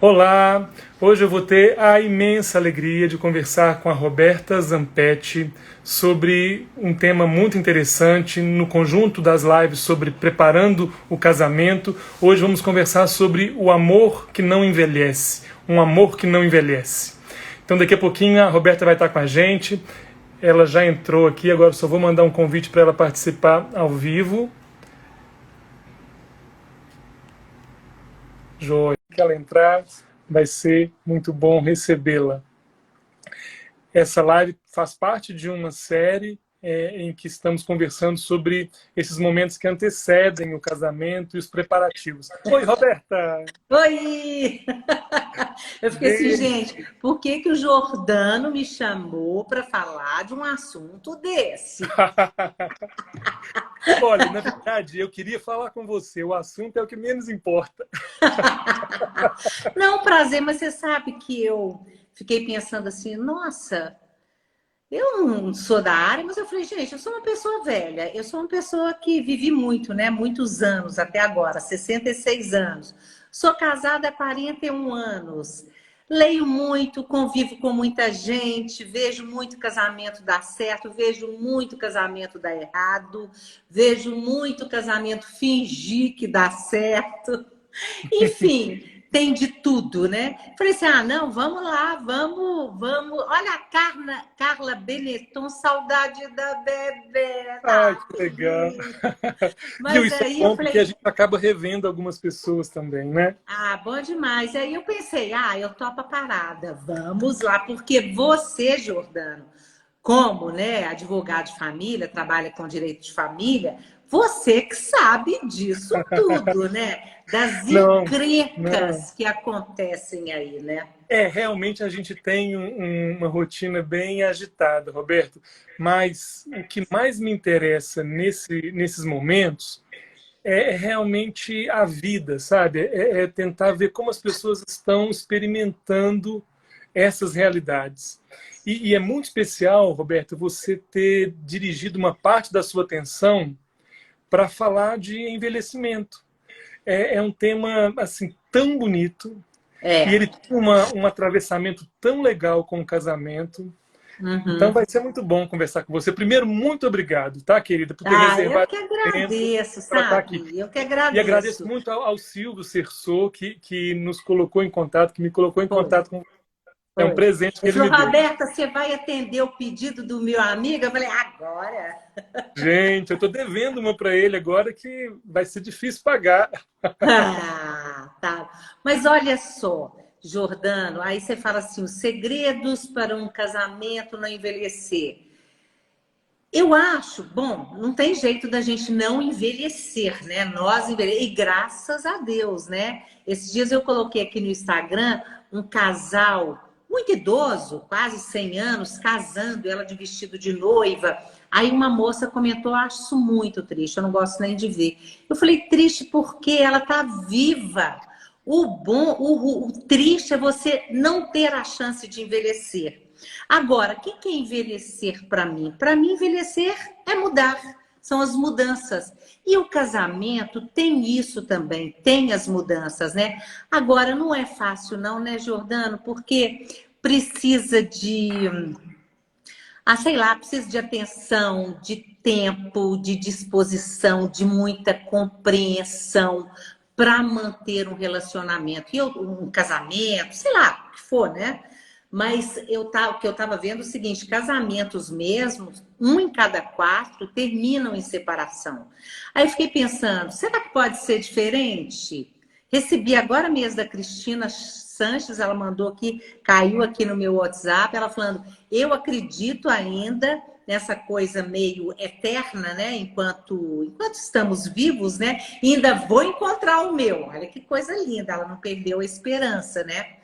Olá, hoje eu vou ter a imensa alegria de conversar com a Roberta Zampetti sobre um tema muito interessante no conjunto das lives sobre preparando o casamento. Hoje vamos conversar sobre o amor que não envelhece, um amor que não envelhece. Então daqui a pouquinho a Roberta vai estar com a gente, ela já entrou aqui, agora só vou mandar um convite para ela participar ao vivo. Joia, que ela entrar, vai ser muito bom recebê-la. Essa live faz parte de uma série em que estamos conversando sobre esses momentos que antecedem o casamento e os preparativos. Oi, Roberta! Oi! Eu fiquei assim, Bem... gente, por que que o Jordano me chamou para falar de um assunto desse? Olha, na verdade, eu queria falar com você, o assunto é o que menos importa. Não, prazer, mas você sabe que eu fiquei pensando assim, nossa, eu não sou da área, mas eu falei, gente, eu sou uma pessoa velha, eu sou uma pessoa que vivi muito, né? Muitos anos até agora, 66 anos. Sou casada há 41 anos. Leio muito, convivo com muita gente, vejo muito casamento dar certo, vejo muito casamento dar errado, vejo muito casamento fingir que dá certo. Enfim, tem de tudo, né? Falei assim, ah, não, vamos lá, vamos. Olha a Carla Benetton, saudade da Bebê, Ai, tá que legal! aqui. Viu, Mas isso é aí eu bom porque a falei, gente acaba revendo algumas pessoas também, né? ah, bom demais. Aí eu pensei, ah, eu topo a parada, vamos lá, porque você, Jordano, como, né, advogado de família, trabalha com direito de família, você que sabe disso tudo, né? Das Não, não. encrencas que acontecem aí, né? Realmente a gente tem uma rotina bem agitada, Roberto, mas o que mais me interessa nesses momentos é realmente a vida, sabe? É tentar ver como as pessoas estão experimentando essas realidades. E é muito especial, Roberto, você ter dirigido uma parte da sua atenção para falar de envelhecimento. É um tema assim tão bonito, e ele É. tem um atravessamento tão legal com o casamento. Então vai Uhum. ser muito bom conversar com você. Primeiro, muito obrigado, tá, querida, por ter Ah, eu reservado que tempo agradeço, para estar aqui. sabe? Eu que E agradeço agradeço. muito ao Silvio Cerçô, que nos colocou em contato, que me colocou em Foi, contato com. É um foi. presente que Ele ele falou, me deu. Roberta, você vai atender o pedido do meu amigo? Eu falei, agora. Gente, eu estou devendo uma para ele agora que vai ser difícil pagar. Ah, tá. Mas olha só, Jordano, aí você fala assim, os segredos para um casamento não envelhecer. Eu acho, bom, não tem jeito da gente não envelhecer, né? Nós envelhecemos, e graças a Deus, né? Esses dias eu coloquei aqui no Instagram um casal muito idoso, quase 100 anos, casando, ela de vestido de noiva. Aí uma moça comentou, acho isso muito triste, eu não gosto nem de ver. Eu falei, triste porque ela tá viva. O triste é você não ter a chance de envelhecer. Agora, o que é envelhecer para mim? Para mim, envelhecer é mudar, são as mudanças. E o casamento tem isso também, tem as mudanças, né? Agora, não é fácil, não, né, Jordano? Porque precisa de, sei lá, precisa de atenção, de tempo, de disposição, de muita compreensão para manter um relacionamento. E um casamento, sei lá, o que for, né? Mas o que eu estava vendo é o seguinte: casamentos mesmo, um em cada quatro terminam em separação. Aí eu fiquei pensando, será que pode ser diferente? Recebi agora mesmo da Cristina Sanches, ela mandou aqui, caiu aqui no meu WhatsApp, ela falando, eu acredito ainda nessa coisa meio eterna, né? Enquanto estamos vivos, né? E ainda vou encontrar o meu. Olha que coisa linda, ela não perdeu a esperança, né?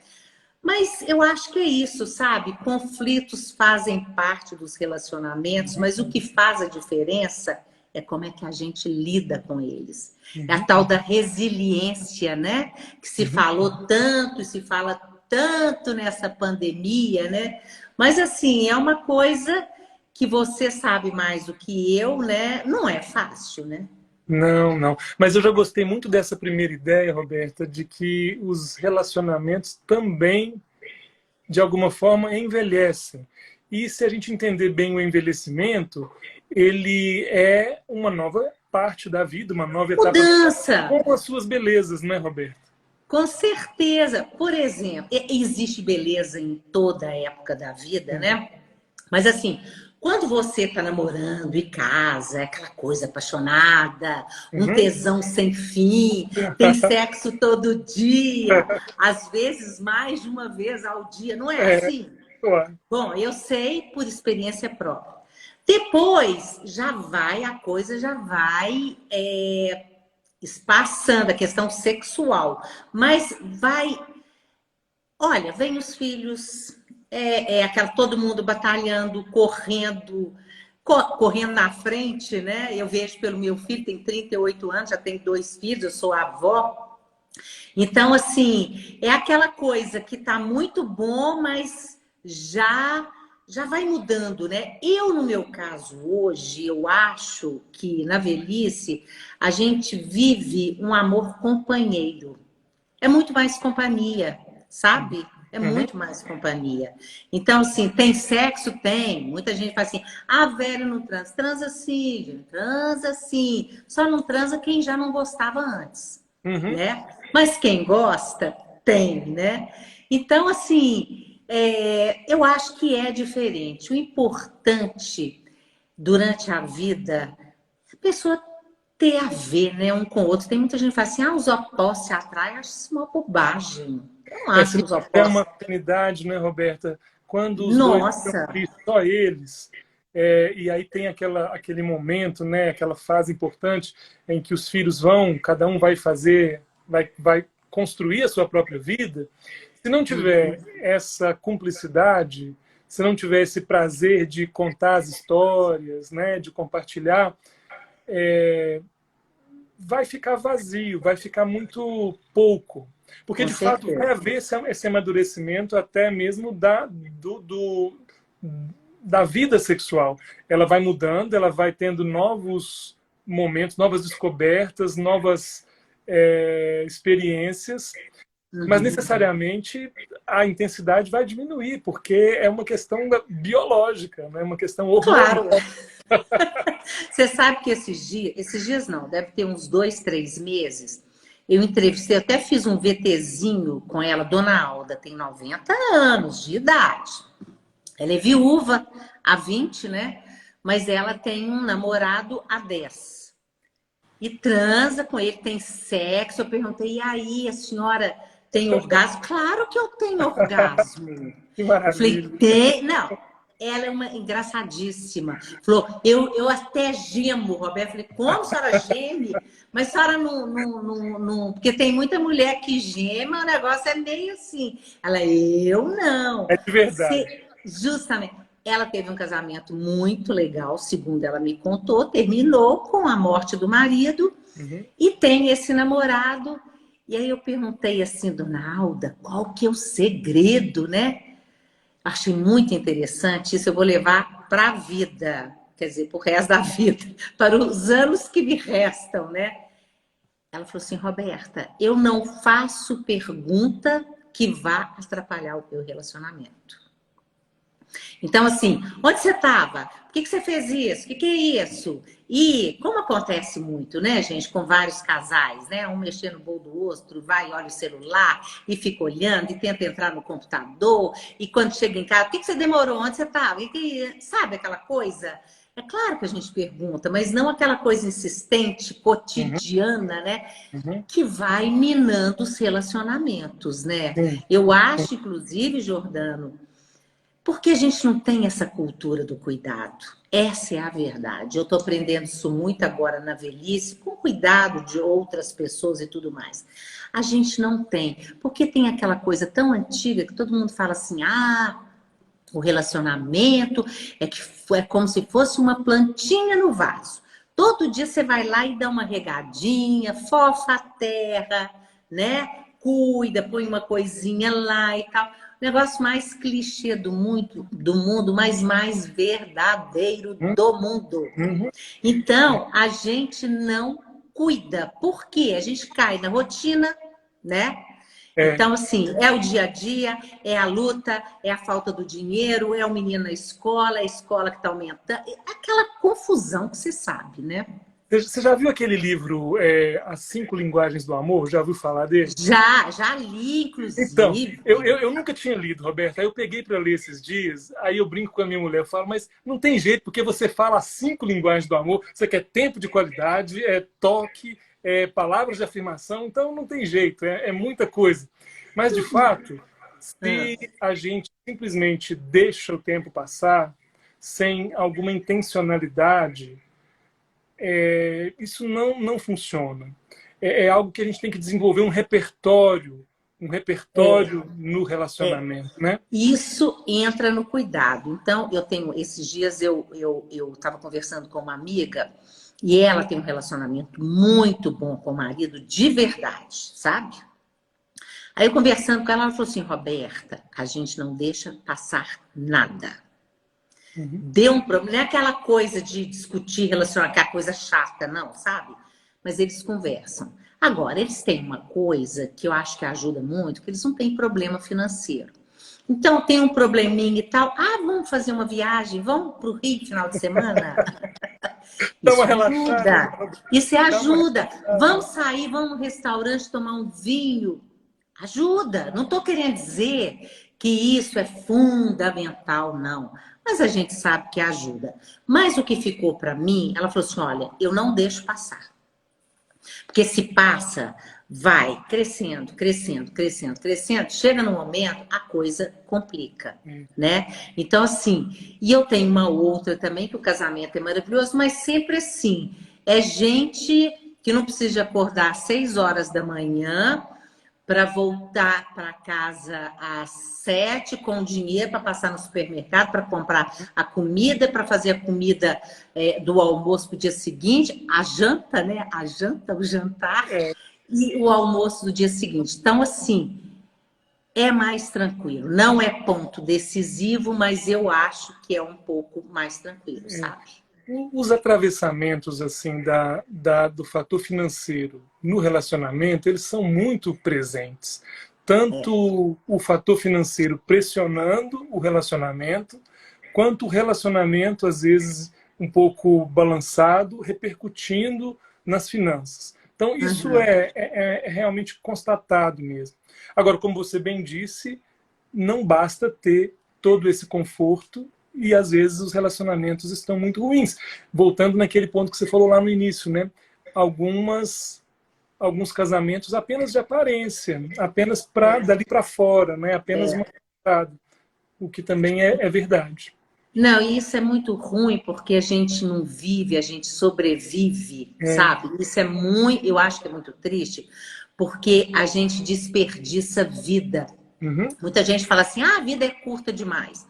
Mas eu acho que é isso, sabe? Conflitos fazem parte dos relacionamentos, mas o que faz a diferença é como é que a gente lida com eles. É a Uhum, tal da resiliência, né? Que se uhum. falou tanto, se fala tanto nessa pandemia, né? Mas assim, é uma coisa que você sabe mais do que eu, né? Não é fácil, né? Não, não. Mas eu já gostei muito dessa primeira ideia, Roberta, de que os relacionamentos também, de alguma forma, envelhecem. E se a gente entender bem o envelhecimento, ele é uma nova parte da vida, uma nova etapa da vida, Mudança, com as suas belezas, né, Roberta? com certeza. Por exemplo, existe beleza em toda a época da vida, Uhum. né? Mas assim, quando você está namorando e casa, é aquela coisa apaixonada, um Uhum. tesão sem fim, tem sexo todo dia, às vezes mais de uma vez ao dia, não é É, assim? claro. Bom, eu sei por experiência própria. Depois já vai, a coisa já vai espaçando a questão sexual, mas vai. Olha, vem os filhos, aquela todo mundo batalhando, correndo na frente, né? Eu vejo pelo meu filho, tem 38 anos, já tem 2 filhos, eu sou avó. Então, assim, é aquela coisa que tá muito bom, mas já vai mudando, né? Eu, no meu caso, hoje, eu acho que na velhice a gente vive um amor companheiro. É muito mais companhia, sabe? É Uhum. muito mais companhia. Então, assim, tem sexo? Tem. Muita gente fala assim, ah, velho não transa. Transa sim, gente, transa sim. Só não transa quem já não gostava antes, Uhum. né? Mas quem gosta, tem, né? Então, assim, eu acho que é diferente. O importante durante a vida a pessoa ter a ver, né, um com o outro. Tem muita gente que fala assim, ah, os opostos se atraem. Eu acho isso uma bobagem. Eu não Se acho não que os tiver uma opostos... afinidade, né, Roberta? Quando os dois estão Nossa! ali, só eles, e aí tem aquele momento, né, aquela fase importante em que os filhos vão, cada um vai fazer, vai construir a sua própria vida. Se não tiver essa cumplicidade, se não tiver esse prazer de contar as histórias, né, de compartilhar, vai ficar vazio, vai ficar muito pouco. Porque, Com de fato, vai certeza. haver esse amadurecimento até mesmo da vida sexual. Ela vai mudando, ela vai tendo novos momentos, novas descobertas, novas experiências, mas Uhum. necessariamente a intensidade vai diminuir, porque é uma questão biológica, né? Uma questão hormonal. Claro. Você sabe que esses dias não, deve ter uns 2, 3 meses, eu entrevistei, até fiz um VTzinho com ela, Dona Alda, tem 90 anos de idade. Ela é viúva há 20, né? Mas ela tem um namorado há 10. E transa com ele, tem sexo. Eu perguntei, e aí, a senhora tem orgasmo? Claro que eu tenho orgasmo. Que Eu falei, maravilha. tem. Não, ela é uma engraçadíssima. Falou, eu até gemo, Roberto. Eu falei, como a senhora geme? Mas a senhora não. Porque tem muita mulher que geme, o negócio é meio assim. Ela, eu não. É de verdade. Justamente. Ela teve um casamento muito legal, segundo ela me contou, terminou com a morte do marido Uhum. e tem esse namorado. E aí eu perguntei assim, Dona Alda, qual que é o segredo, né? Achei muito interessante isso, eu vou levar para a vida, quer dizer, para o resto da vida, para os anos que me restam, né? Ela falou assim, Roberta, eu não faço pergunta que vá atrapalhar o meu relacionamento. Então, assim, onde você estava? Por que você fez isso? O que é isso? E como acontece muito, né, gente, com vários casais, né? Um mexendo no bolo do outro, vai e olha o celular e fica olhando e tenta entrar no computador. E quando chega em casa, por que você demorou? Onde você estava? Sabe aquela coisa? É claro que a gente pergunta, mas não aquela coisa insistente, Uhum. cotidiana, né? Uhum. Que vai minando os relacionamentos, né? Sim. Eu acho, inclusive, Jordano, porque a gente não tem essa cultura do cuidado. Essa é a verdade. Eu estou aprendendo isso muito agora na velhice, com cuidado de outras pessoas e tudo mais. A gente não tem, porque tem aquela coisa tão antiga que todo mundo fala assim: ah, o relacionamento é como se fosse uma plantinha no vaso. Todo dia você vai lá e dá uma regadinha, fofa a terra, né? Cuida, põe uma coisinha lá e tal. O negócio mais clichê do mundo, mas mais verdadeiro Uhum. do mundo. Uhum. Então, a gente não cuida. Por quê? A gente cai na rotina, né? É. Então, assim, é o dia a dia, é a luta, é a falta do dinheiro, é o menino na escola, é a escola que está aumentando. É aquela confusão que você sabe, né? Você já viu aquele livro, As Cinco Linguagens do Amor? Já ouviu falar dele? Já li, Então, inclusive. eu nunca tinha lido, Roberta. Aí eu peguei para ler esses dias, aí eu brinco com a minha mulher, eu falo, mas não tem jeito, porque você fala as cinco linguagens do amor, você quer tempo de qualidade, toque, palavras de afirmação, então não tem jeito, é muita coisa. Mas, de fato, Ah, se a gente simplesmente deixa o tempo passar, sem alguma intencionalidade, isso não funciona. É algo que a gente tem que desenvolver um repertório no é. relacionamento, né? Isso entra no cuidado. Então, eu tenho, esses dias eu estava conversando com uma amiga e ela tem um relacionamento muito bom com o marido, de verdade, sabe? Aí eu conversando com ela, ela falou assim, Roberta, a gente não deixa passar nada. Uhum. Deu um problema, não é aquela coisa de discutir relacionamento, aquela coisa chata, não, sabe? Mas eles conversam. Agora, eles têm uma coisa que eu acho que ajuda muito, que eles não têm problema financeiro. Então, tem um probleminha e tal. Ah, vamos fazer uma viagem? Vamos para o Rio final de semana? Dá uma Isso relaxada, né? ajuda. Isso Dá uma ajuda. Vamos relaxada. sair, vamos no restaurante tomar um vinho. Ajuda. Não estou querendo dizer que isso é fundamental, não. Mas a gente sabe que ajuda. Mas o que ficou para mim, ela falou assim: olha, eu não deixo passar. Porque se passa, vai crescendo, crescendo, crescendo, crescendo, chega no momento, a coisa complica, né? Então, assim, e eu tenho uma outra também, que o casamento é maravilhoso, mas sempre assim, é gente que não precisa acordar às 6 horas da manhã para voltar para casa às 7 com dinheiro para passar no supermercado, para comprar a comida, para fazer a comida do almoço para o dia seguinte, a janta, né? A janta, o jantar É, e o almoço do dia seguinte. Então, assim, é mais tranquilo. Não é ponto decisivo, mas eu acho que é um pouco mais tranquilo, sabe? os atravessamentos assim do fator financeiro no relacionamento, eles são muito presentes. Tanto o fator financeiro pressionando o relacionamento, quanto o relacionamento, às vezes, um pouco balançado, repercutindo nas finanças. Então, isso Uhum. é realmente constatado mesmo. Agora, como você bem disse, não basta ter todo esse conforto e às vezes os relacionamentos estão muito ruins. Voltando naquele ponto que você falou lá no início, né? Alguns casamentos apenas de aparência, apenas para dali para fora, né? Apenas uma entrada, o que também é verdade. Não, e isso é muito ruim porque a gente não vive, a gente sobrevive, É. sabe? Isso é muito, eu acho que é muito triste, porque a gente desperdiça vida. Uhum. Muita gente fala assim: ah, a vida é curta demais.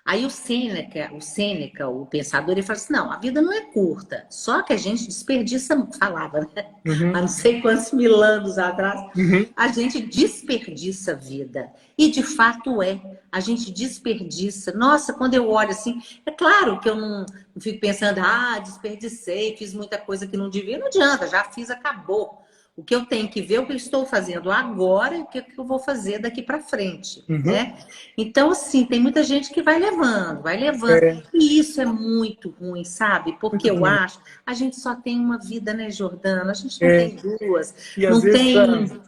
Aí o Sêneca, o pensador, ele fala assim: não, a vida não é curta, só que a gente desperdiça, falava, né? Há Uhum. não sei quantos mil anos atrás, Uhum. a gente desperdiça vida. E de fato é. A gente desperdiça. Nossa, quando eu olho assim, é claro que eu não fico pensando, ah, desperdicei, fiz muita coisa que não devia. Não adianta, já fiz, acabou. O que eu tenho que ver é o que eu estou fazendo agora e o que eu vou fazer daqui para frente, Uhum. né? Então, assim, tem muita gente que vai levando, vai levando. É E isso é muito ruim, sabe? Porque muito eu ruim. acho, a gente só tem uma vida, né, Jordana? A gente não É, tem duas, e às não vezes tem.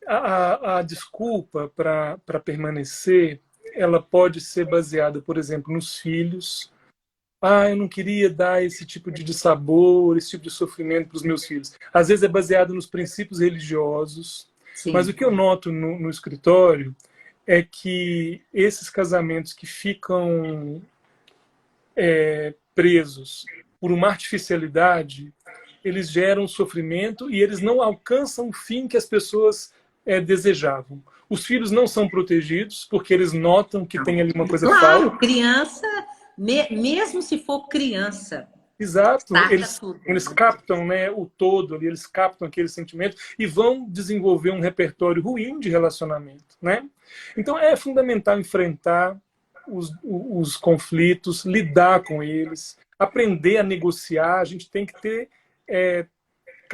a desculpa para permanecer, ela pode ser baseada, por exemplo, nos filhos. Ah, eu não queria dar esse tipo de dissabor, esse tipo de sofrimento para os meus filhos. Às vezes é baseado nos princípios religiosos, mas o Sim. que eu noto no escritório é que esses casamentos que ficam presos por uma artificialidade, eles geram sofrimento e eles não alcançam o fim que as pessoas desejavam. Os filhos não são protegidos porque eles notam que tem ali uma coisa falsa. Claro, criança, mesmo se for criança, Exato, taca tudo, eles né? captam, né, o todo ali, eles captam aquele sentimento e vão desenvolver um repertório ruim de relacionamento, né? Então é fundamental enfrentar os conflitos, lidar com eles, aprender a negociar. A gente tem que ter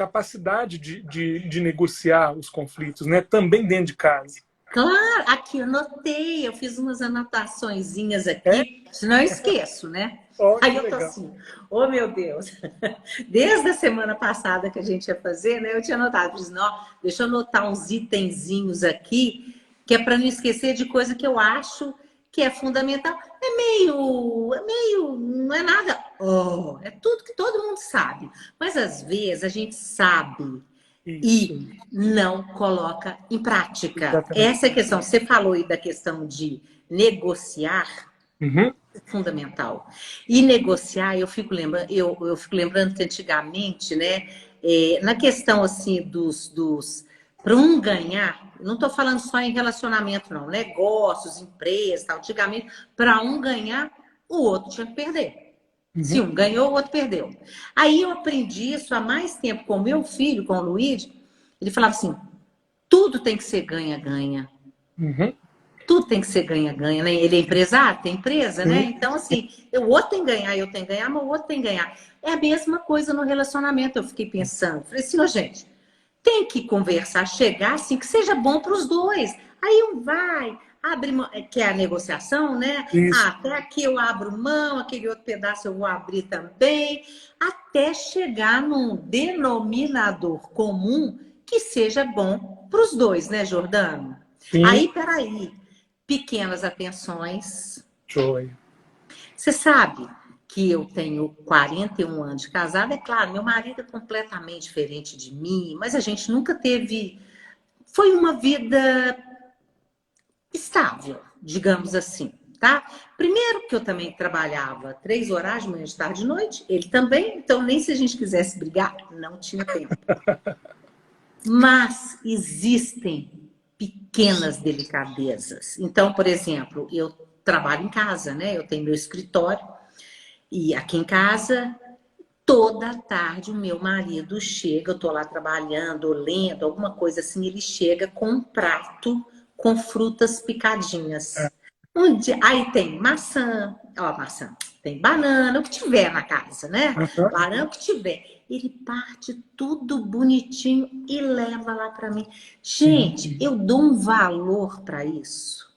capacidade de negociar os conflitos, né? Também dentro de casa. Claro, aqui eu anotei, eu fiz umas anotaçõezinhas É? aqui, senão eu esqueço, né? Oh, Aí que eu tô legal. assim, oh meu Deus, desde a semana passada que a gente ia fazer, né? Eu tinha anotado, disse, não, deixa eu anotar uns itenzinhos aqui, que é para não esquecer de coisa que eu acho que é fundamental. Não é nada, oh, é tudo que todo mundo sabe. Mas às vezes a gente sabe Isso, e não coloca em prática. exatamente. Essa é a questão. Você falou aí da questão de negociar, Uhum. é fundamental. E negociar, eu fico lembrando que antigamente, né, na questão assim para um ganhar, não estou falando só em relacionamento, não, negócios, empresas, tal. Antigamente, para um ganhar, o outro tinha que perder. Se Uhum. um ganhou, o outro perdeu. Aí eu aprendi isso há mais tempo com o meu filho, com o Luiz. Ele falava assim: tudo tem que ser ganha-ganha. Uhum. Tudo tem que ser ganha-ganha, né? Ele é empresário, tem empresa, né? Sim. Então, assim, o outro tem que ganhar, eu tenho que ganhar, mas o outro tem que ganhar. É a mesma coisa no relacionamento, eu fiquei pensando. Falei assim, ô, gente, tem que conversar, chegar assim, que seja bom para os dois. Aí um vai, abre mão, que é a negociação, né? Isso. Ah, até aqui eu abro mão, aquele outro pedaço eu vou abrir também, até chegar num denominador comum que seja bom para os dois, né, Jordano? Sim. Aí, peraí, pequenas atenções. Joia. Você sabe que eu tenho 41 anos de casada, é claro, meu marido é completamente diferente de mim, mas a gente nunca teve. Foi uma vida estável, digamos assim, tá? Primeiro que eu também trabalhava 3 horas de manhã, de tarde e de noite, ele também, então nem se a gente quisesse brigar, não tinha tempo. Mas existem pequenas delicadezas. Então, por exemplo, eu trabalho em casa, né? Eu tenho meu escritório e aqui em casa toda tarde o meu marido chega, eu tô lá trabalhando, lendo, alguma coisa assim, ele chega com um prato com frutas picadinhas. Um dia, aí tem maçã, ó, maçã, tem banana, o que tiver na casa, né? Uhum. Laranja, o que tiver. Ele parte tudo bonitinho e leva lá para mim. Gente, eu dou um valor para isso.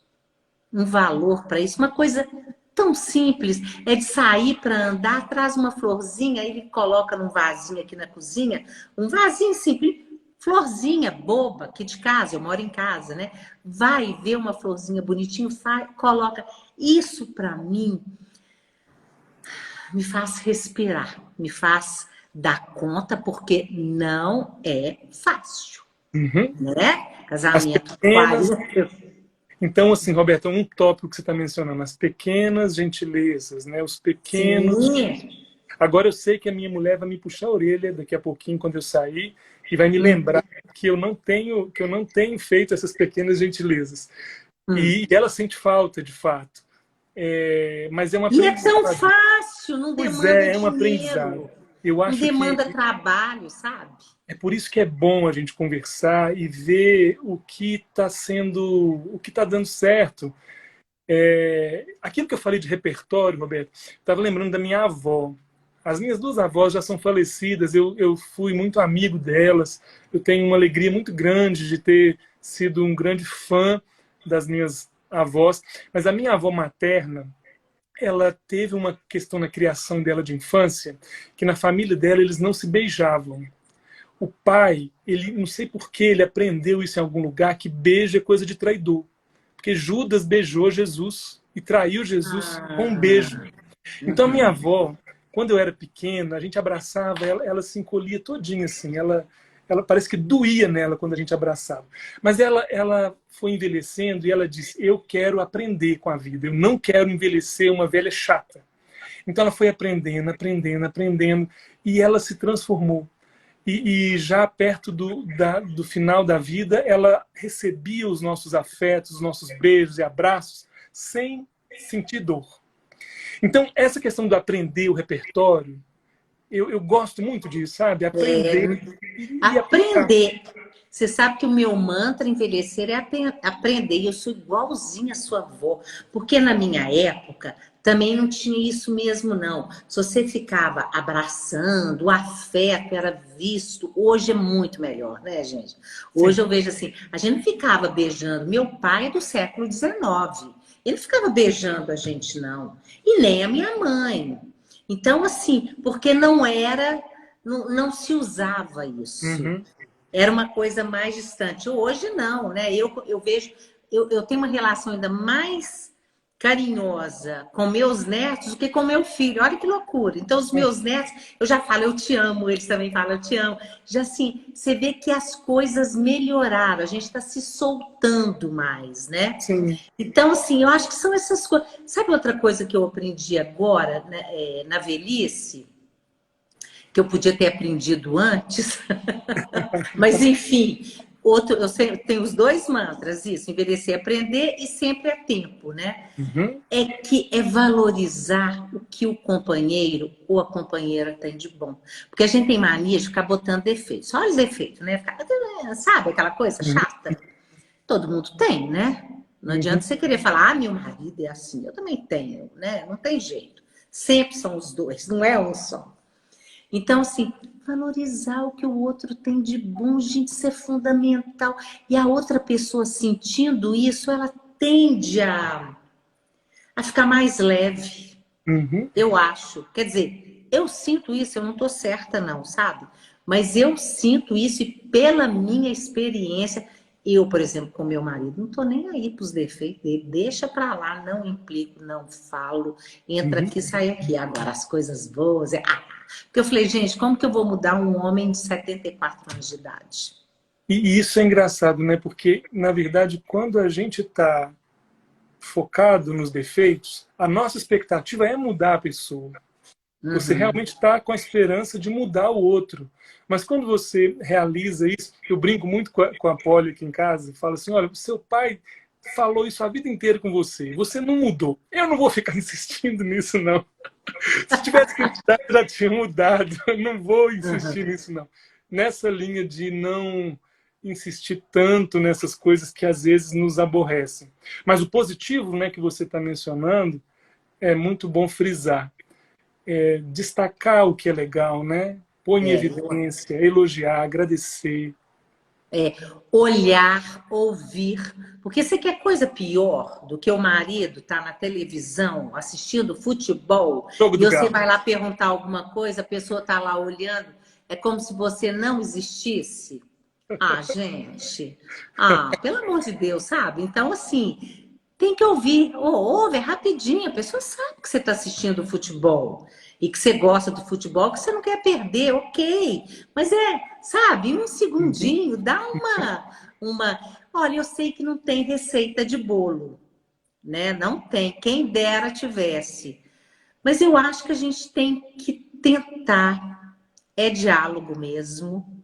Um valor para isso, uma coisa tão simples, é de sair para andar, traz uma florzinha, ele coloca num vasinho aqui na cozinha, um vasinho simples, florzinha boba, aqui de casa, eu moro em casa, né? Vai ver uma florzinha bonitinha, coloca. Isso para mim me faz respirar, me faz dar conta, porque não é fácil, Uhum. né? As Casamento, pequenas. 40. Então, assim, Roberto, um tópico que você está mencionando, as pequenas gentilezas, né? Os pequenos. Sim. Agora eu sei que a minha mulher vai me puxar a orelha daqui a pouquinho quando eu sair e vai me lembrar que eu não tenho feito essas pequenas gentilezas. E ela sente falta, de fato. Mas é um E é tão aprendizado. fácil, não Pois demanda é um aprendizado. dinheiro, Eu não acho que demanda trabalho, sabe? é por isso que é bom a gente conversar e ver o que está sendo, o que está dando certo. Aquilo que eu falei de repertório, Roberto, estava lembrando da minha avó. As minhas duas avós já são falecidas, eu fui muito amigo delas, eu tenho uma alegria muito grande de ter sido um grande fã das minhas avós, mas a minha avó materna, ela teve uma questão na criação dela de infância, que na família dela eles não se beijavam. O pai, ele não sei por que ele aprendeu isso em algum lugar, que beijo é coisa de traidor. Porque Judas beijou Jesus e traiu Jesus com um beijo. Ah, Então, minha uhum. avó, quando eu era pequena, a gente abraçava ela, ela se encolhia todinha assim, ela parece que doía nela quando a gente abraçava. Mas ela foi envelhecendo e ela disse: eu quero aprender com a vida, eu não quero envelhecer uma velha chata. Então ela foi aprendendo, aprendendo, aprendendo, e ela se transformou. E já perto do final da vida, ela recebia os nossos afetos, os nossos beijos e abraços sem sentir dor. Então, essa questão de aprender o repertório, eu gosto muito disso, sabe? Aprender e aplicar. Aprender. Você sabe que o meu mantra envelhecer é aprender. E eu sou igualzinha a sua avó. Porque na minha época também não tinha isso mesmo, não. Se você ficava abraçando, o afeto era visto. Hoje é muito melhor, né, gente? Hoje Sim. eu vejo assim, a gente não ficava beijando. Meu pai é do século XIX. Ele não ficava beijando a gente, não. E nem a minha mãe. Então, assim, porque não era, não se usava isso. Uhum. Era uma coisa mais distante. Hoje não, né? Eu vejo, eu tenho uma relação ainda mais carinhosa com meus netos do que com meu filho. Olha que loucura. Então, os meus netos, eu já falo, eu te amo, eles também falam, eu te amo. Já assim, você vê que as coisas melhoraram, a gente está se soltando mais, né? Sim. Então, assim, eu acho que são essas coisas. Sabe outra coisa que eu aprendi agora, né, na velhice? Que eu podia ter aprendido antes? Mas, enfim, outro, tenho os dois mantras, isso, envelhecer, aprender e sempre é tempo, né? Uhum. É que é valorizar o que o companheiro ou a companheira tem de bom. Porque a gente tem mania de ficar botando defeitos. Só os defeitos, né? Sabe aquela coisa Uhum. chata? Todo mundo tem, né? Não adianta Uhum. você querer falar, ah, meu marido é assim. Eu também tenho, né? Não tem jeito. Sempre são os dois, não é um só. Então, assim, valorizar o que o outro tem de bom, gente, isso é fundamental. E a outra pessoa sentindo isso, ela tende a ficar mais leve, Uhum. eu acho. Quer dizer, eu sinto isso, eu não estou certa, não, sabe? Mas eu sinto isso e pela minha experiência, eu, por exemplo, com meu marido, não estou nem aí para os defeitos dele, deixa para lá, não implico, não falo, entra Uhum. aqui, sai aqui. Agora, as coisas boas, porque eu falei, gente, como que eu vou mudar um homem de 74 anos de idade? E isso é engraçado, né? Porque, na verdade, quando a gente está focado nos defeitos, a nossa expectativa é mudar a pessoa. Você Uhum. realmente está com a esperança de mudar o outro. Mas quando você realiza isso, eu brinco muito com a Polly aqui em casa, e falo assim, olha, o seu pai falou isso a vida inteira com você, você não mudou. Eu não vou ficar insistindo nisso, não. Se tivesse que mudar, já tinha mudado. Eu não vou insistir Uhum. nisso, não. Nessa linha de não insistir tanto nessas coisas que às vezes nos aborrecem. Mas o positivo, né, que você está mencionando, é muito bom frisar. Destacar o que é legal, né? Pôr em Eu evidência, elogiar, agradecer. olhar, ouvir. Porque você quer coisa pior do que o marido estar na televisão assistindo futebol Jogo e do você Galo. vai lá perguntar alguma coisa, a pessoa está lá olhando, é como se você não existisse? Ah, gente. Ah, pelo amor de Deus, sabe? Então, assim, tem que ouvir. Ouve, é rapidinho. A pessoa sabe que você está assistindo futebol e que você gosta do futebol, que você não quer perder, ok. Mas sabe, um Uhum. segundinho, dá uma. Olha, eu sei que não tem receita de bolo, né? Não tem. Quem dera tivesse. Mas eu acho que a gente tem que tentar. É diálogo mesmo.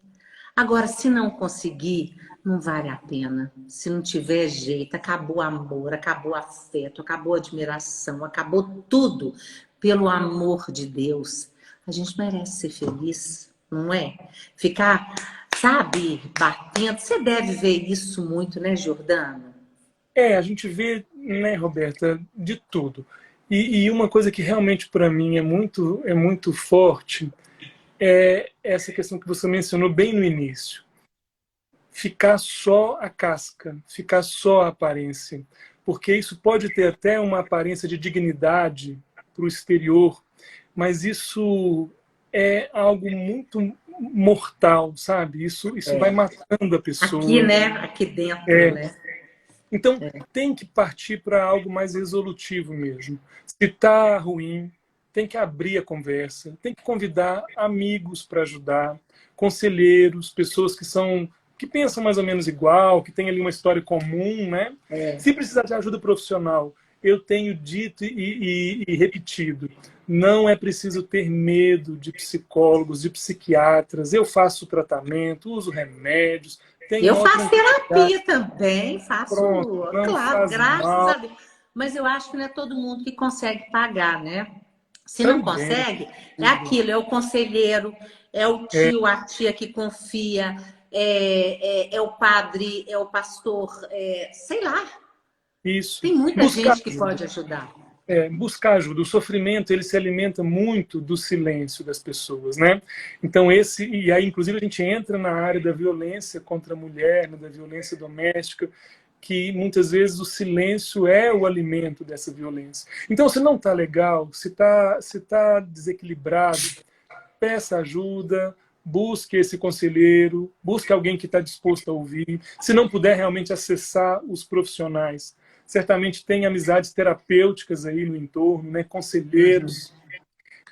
Agora, se não conseguir, não vale a pena. Se não tiver jeito, acabou o amor, acabou o afeto, acabou a admiração, acabou tudo. Pelo amor de Deus, a gente merece ser feliz, não é? Ficar, sabe, batendo. Você deve ver isso muito, né, Jordana? A gente vê, né, Roberta, de tudo. E uma coisa que realmente para mim é muito forte é essa questão que você mencionou bem no início. Ficar só a casca, ficar só a aparência. Porque isso pode ter até uma aparência de dignidade para o exterior, mas isso é algo muito mortal, sabe? Isso vai matando a Aqui, pessoa. né? Aqui dentro, né? Então, tem que partir para algo mais resolutivo mesmo. Se está ruim, tem que abrir a conversa, tem que convidar amigos para ajudar, conselheiros, pessoas que pensam mais ou menos igual, que têm ali uma história comum, né? Se precisar de ajuda profissional, eu tenho dito e repetido, não é preciso ter medo de psicólogos, de psiquiatras. Eu faço tratamento, uso remédios, tem Eu ótima faço intensidade. terapia também, Pronto, faço, não claro, faz graças a mal Deus. Mas eu acho que não é todo mundo que consegue pagar, né? Se não também. consegue, é aquilo, é o conselheiro, é o É, tio, a tia que confia, é o padre, é o pastor, sei lá. Isso. Tem muita Buscar gente que ajuda. pode ajudar. Buscar ajuda. O sofrimento, ele se alimenta muito do silêncio das pessoas, né? Então e aí inclusive a gente entra na área da violência contra a mulher, né, da violência doméstica, que muitas vezes o silêncio é o alimento dessa violência. Então, se não está legal, se tá desequilibrado, peça ajuda, busque esse conselheiro, busque alguém que está disposto a ouvir. Se não puder realmente acessar os profissionais, certamente tem amizades terapêuticas aí no entorno, né? Conselheiros.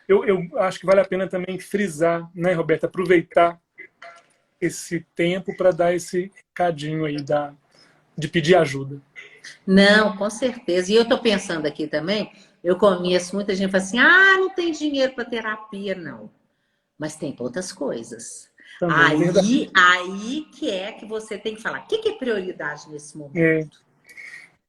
Eu acho que vale a pena também frisar, né, Roberta, aproveitar esse tempo para dar esse recadinho aí de pedir ajuda. Não, com certeza. E eu estou pensando aqui também, eu conheço muita gente que fala assim, não tem dinheiro para terapia, não. Mas tem outras coisas. Também é verdade. Aí que é que você tem que falar. O que é prioridade nesse momento?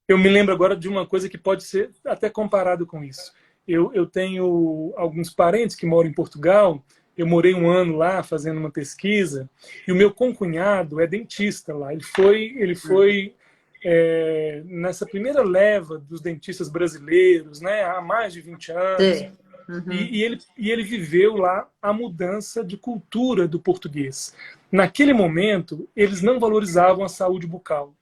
Eu me lembro agora de uma coisa que pode ser até comparado com isso. Eu tenho alguns parentes que moram em Portugal. Eu morei um ano lá fazendo uma pesquisa e o meu concunhado é dentista lá. Ele foi nessa primeira leva dos dentistas brasileiros, né, há mais de 20 anos. Sim. Uhum. E ele viveu lá a mudança de cultura do português. Naquele momento, eles não valorizavam a saúde bucal,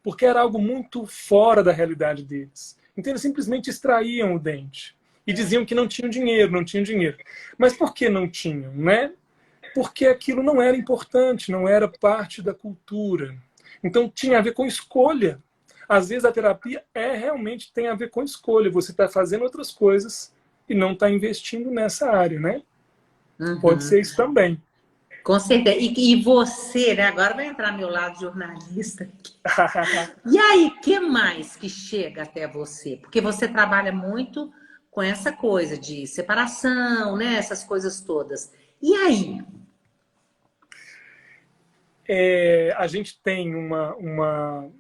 porque era algo muito fora da realidade deles. Então eles simplesmente extraíam o dente e diziam que não tinham dinheiro, não tinham dinheiro. Mas por que não tinham, né? Porque aquilo não era importante, não era parte da cultura. Então tinha a ver com escolha. Às vezes a terapia realmente tem a ver com escolha. Você está fazendo outras coisas e não está investindo nessa área, né? Uhum. Pode ser isso também. Com certeza. E você, né? Agora vai entrar meu lado jornalista. E aí, o que mais que chega até você? Porque você trabalha muito com essa coisa de separação, né? Essas coisas todas. E aí? A gente tem uma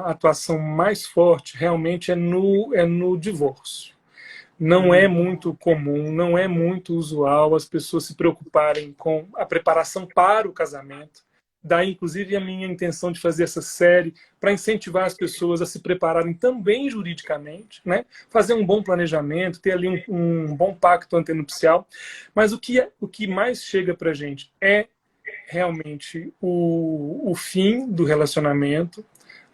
atuação mais forte realmente no divórcio. Não é muito comum, não é muito usual as pessoas se preocuparem com a preparação para o casamento. Daí, inclusive, a minha intenção de fazer essa série para incentivar as pessoas a se prepararem também juridicamente, né? Fazer um bom planejamento, ter ali um bom pacto antenupcial. Mas o que mais chega para a gente é realmente o fim do relacionamento.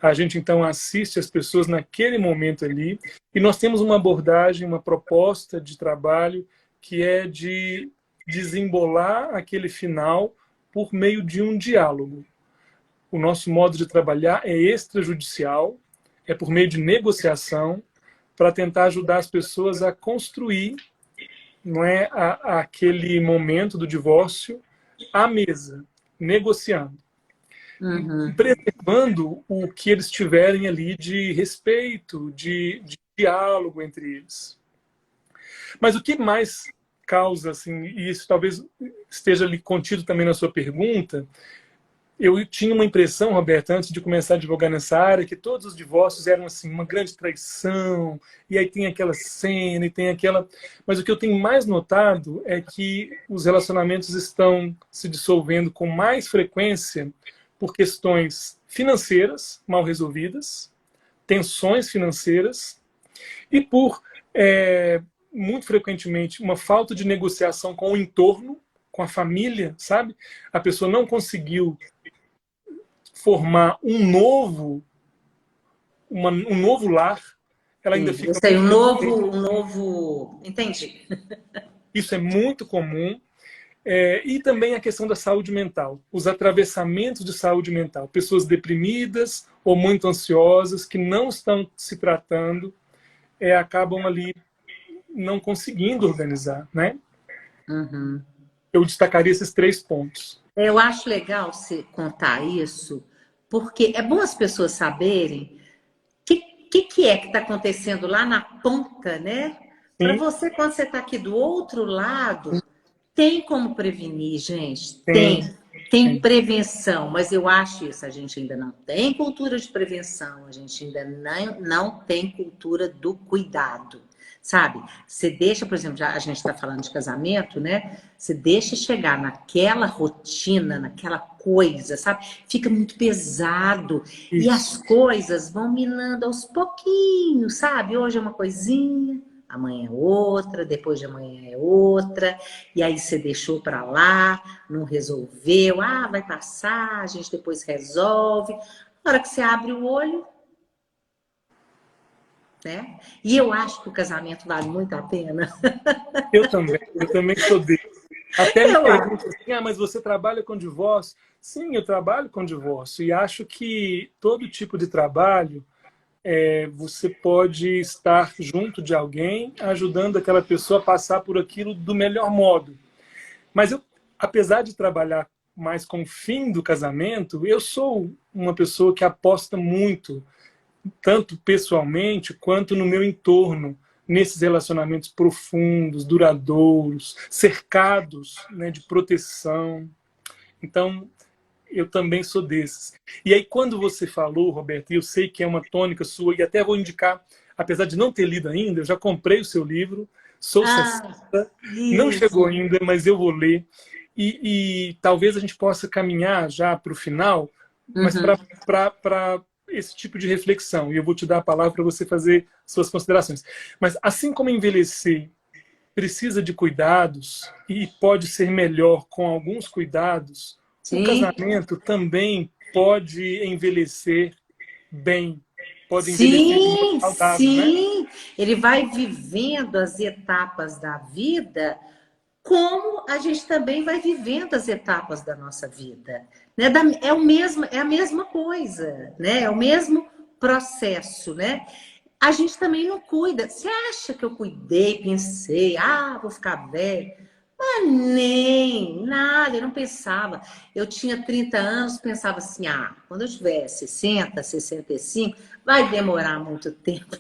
A gente, então, assiste as pessoas naquele momento ali e nós temos uma abordagem, uma proposta de trabalho que é de desembolar aquele final por meio de um diálogo. O nosso modo de trabalhar é extrajudicial, é por meio de negociação, para tentar ajudar as pessoas a construir, não é, aquele momento do divórcio à mesa, negociando. Uhum. Preservando o que eles tiverem ali de respeito, de diálogo entre eles. Mas o que mais causa, assim, e isso talvez esteja ali contido também na sua pergunta, eu tinha uma impressão, Roberta, antes de começar a advogar nessa área, que todos os divórcios eram assim uma grande traição, e aí tem aquela cena, e tem aquela... Mas o que eu tenho mais notado é que os relacionamentos estão se dissolvendo com mais frequência por questões financeiras mal resolvidas, tensões financeiras, e por, muito frequentemente, uma falta de negociação com o entorno, com a família, sabe? A pessoa não conseguiu formar um novo lar, ela ainda fica... Eu sei, um novo... Entendi. Isso é muito comum. E também a questão da saúde mental, os atravessamentos de saúde mental, pessoas deprimidas ou muito ansiosas que não estão se tratando, acabam ali não conseguindo organizar, né? Uhum. Eu destacaria esses 3 pontos. Eu acho legal você contar isso, porque é bom as pessoas saberem o que é que está acontecendo lá na ponta, né? Para você, quando você está aqui do outro lado, tem como prevenir, gente? Tem prevenção, mas eu acho isso. A gente ainda não tem cultura de prevenção, a gente ainda não tem cultura do cuidado. sabe? Você deixa, por exemplo, já a gente está falando de casamento, né? Você deixa chegar naquela rotina, naquela coisa, sabe? Fica muito pesado. E as Isso. coisas vão minando aos pouquinhos, sabe? Hoje é uma coisinha, amanhã é outra, depois de amanhã é outra. E aí você deixou para lá, não resolveu. Ah, vai passar, a gente depois resolve. Na hora que você abre o olho, né? E eu acho que o casamento vale muito a pena. Eu também sou dele. Até me Eu acho. perguntam assim, mas você trabalha com divórcio? Sim, eu trabalho com divórcio e acho que todo tipo de trabalho você pode estar junto de alguém, ajudando aquela pessoa a passar por aquilo do melhor modo. Mas eu, apesar de trabalhar mais com o fim do casamento, eu sou uma pessoa que aposta muito, tanto pessoalmente quanto no meu entorno, nesses relacionamentos profundos, duradouros, cercados, né, de proteção. Então, eu também sou desses. E aí, quando você falou, Roberto, e eu sei que é uma tônica sua, e até vou indicar, apesar de não ter lido ainda, eu já comprei o seu livro, Sou Ah, 60, não chegou isso. ainda, mas eu vou ler. E talvez a gente possa caminhar já para o final, mas Uhum. para esse tipo de reflexão. E eu vou te dar a palavra para você fazer suas considerações. Mas assim como envelhecer precisa de cuidados e pode ser melhor com alguns cuidados, o Sim, casamento também pode envelhecer bem, pode envelhecer de modo sim, saudável, né? sim. Ele vai vivendo as etapas da vida como a gente também vai vivendo as etapas da nossa vida. Né? É, é a mesma coisa, né? É o mesmo processo, né? A gente também não cuida. Você acha que eu cuidei, pensei, vou ficar velho? Mas nem, nada, eu não pensava. Eu tinha 30 anos, pensava assim, quando eu tiver 60, 65, vai demorar muito tempo.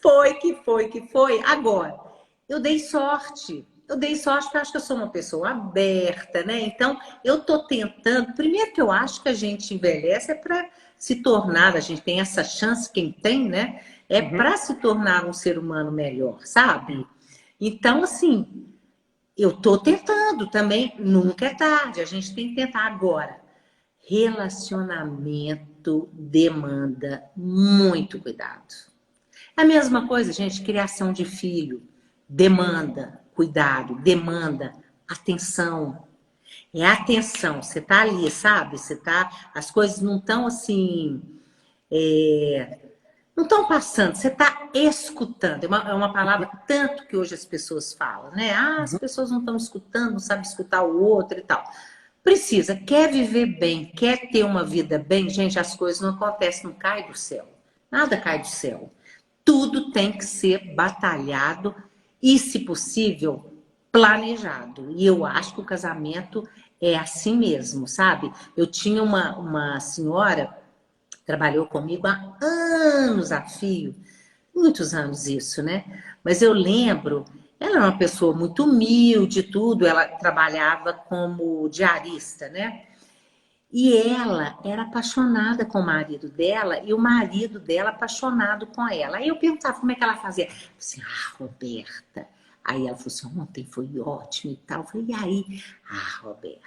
Foi que foi que foi. Agora, eu dei sorte. Eu dei sorte porque eu acho que eu sou uma pessoa aberta, né? Então, eu tô tentando. Primeiro que eu acho que a gente envelhece é para se tornar, a gente tem essa chance, quem tem, né? É Uhum. para se tornar um ser humano melhor, sabe? Então, assim, eu tô tentando também, nunca é tarde, a gente tem que tentar agora. Relacionamento demanda muito cuidado. É a mesma coisa, gente, criação de filho. Demanda cuidado, demanda atenção. É atenção, você tá ali, sabe? Você tá. As coisas não estão assim. Não estão passando, você está escutando. É uma palavra tanto que hoje as pessoas falam, né? As Uhum. pessoas não estão escutando, não sabem escutar o outro e tal. Precisa, quer viver bem, quer ter uma vida bem, gente, as coisas não acontecem, não cai do céu. Nada cai do céu. Tudo tem que ser batalhado e, se possível, planejado. E eu acho que o casamento é assim mesmo, sabe? Eu tinha uma senhora que trabalhou comigo há anos a fio, muitos anos isso, né? Mas eu lembro, ela era uma pessoa muito humilde, tudo, ela trabalhava como diarista, né? E ela era apaixonada com o marido dela e o marido dela apaixonado com ela. Aí eu perguntava como é que ela fazia. Eu falei assim, Roberta. Aí ela falou assim, ontem foi ótimo e tal. Eu falei, e aí? Roberta,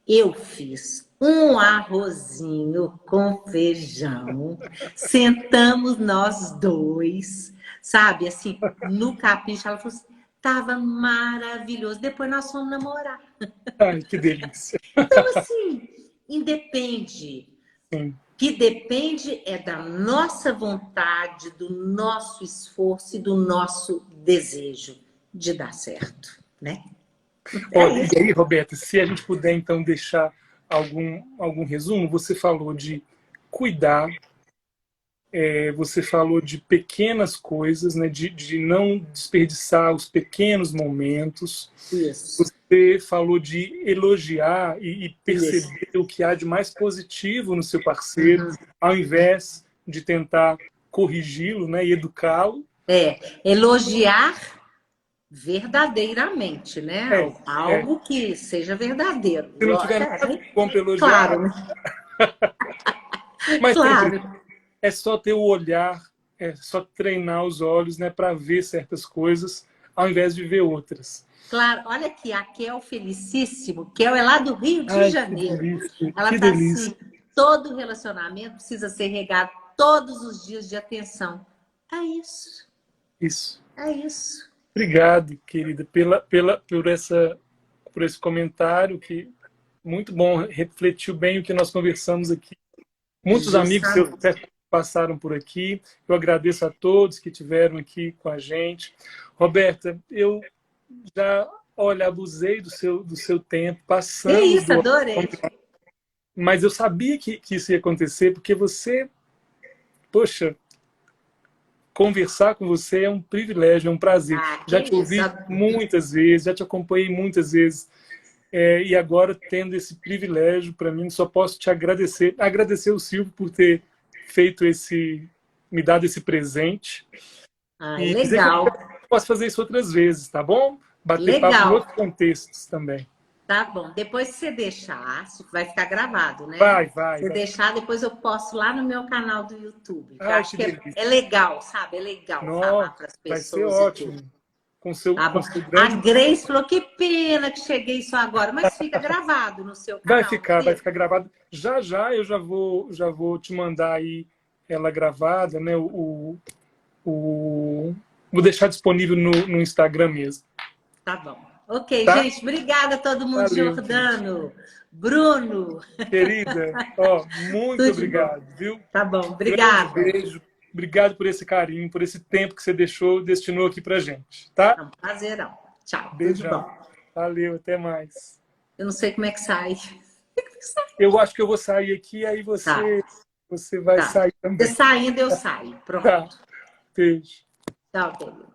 eu fiz um arrozinho com feijão. Sentamos nós dois, sabe? Assim, no capricho. Ela falou assim, tava maravilhoso. Depois nós fomos namorar. Ai, que delícia. Então, assim, independe. Sim. Que depende é da nossa vontade, do nosso esforço e do nosso desejo de dar certo, né? É Olha, isso. e aí, Roberta, se a gente puder então deixar algum resumo, você falou de cuidar, você falou de pequenas coisas, né, de não desperdiçar os pequenos momentos. Isso. Você falou de elogiar e Isso. perceber o que há de mais positivo no seu parceiro, Uhum. ao invés de tentar corrigi-lo, né, e educá-lo. Elogiar verdadeiramente, né? É, é. Algo que seja verdadeiro. Se não tiver nada de bom para elogiar, Claro, né? mas sempre Claro. é só ter o olhar só treinar os olhos, né, para ver certas coisas, ao invés de ver outras. Claro, olha aqui, a Kel Felicíssimo. Kel é lá do Rio de Ai, que Janeiro. delícia, Ela que tá delícia. assim, todo relacionamento precisa ser regado todos os dias de atenção. É isso, Isso. é isso. Obrigado, querida, por esse comentário que muito bom, refletiu bem o que nós conversamos aqui. Muitos amigos seus Justamente. até passaram por aqui. Eu agradeço a todos que estiveram aqui com a gente. Roberta, eu já, olha, abusei do seu tempo, Que passamos isso, do... adorei. Mas eu sabia que isso ia acontecer, porque você, poxa, conversar com você é um privilégio, é um prazer. Ah, que Já te isso. ouvi muitas vezes, já te acompanhei muitas vezes. E agora, tendo esse privilégio, para mim, só posso te agradecer. Agradecer o Silvio por ter feito me dado esse presente. Ai, E dizer que eu legal, posso fazer isso outras vezes, tá bom? Bater papo em legal. outros contextos também. Tá bom. Depois que você deixar, isso vai ficar gravado, né? Vai. Se deixar, depois eu posto lá no meu canal do YouTube. Que eu Ai, acho que que delícia. é legal, sabe? É legal falar Nossa, para as vai ser pessoas e tudo. ótimo. Tá Com bom. seu A grande... Grace falou que pena que cheguei só agora, mas fica gravado no seu canal, não Vai fica? ficar gravado. Já eu já vou te mandar aí ela gravada, né? Vou deixar disponível no Instagram mesmo. Tá bom. Ok, Tá? gente. Obrigada a todo mundo. Valeu, gente. Jordano, Bruno, Querida, ó, muito tudo de bom. obrigado, viu? Tá bom. Grande Obrigada. beijo. Obrigado por esse carinho, por esse tempo que você destinou aqui pra gente, tá? É um prazerão. Tchau. Tudo de Beijão. bom. Valeu, até mais. Eu não sei como é que sai. Eu acho que eu vou sair aqui, aí Tá. você vai Tá. sair Você também. saindo, eu saio. Tá. Pronto. Beijo. Tchau, querido.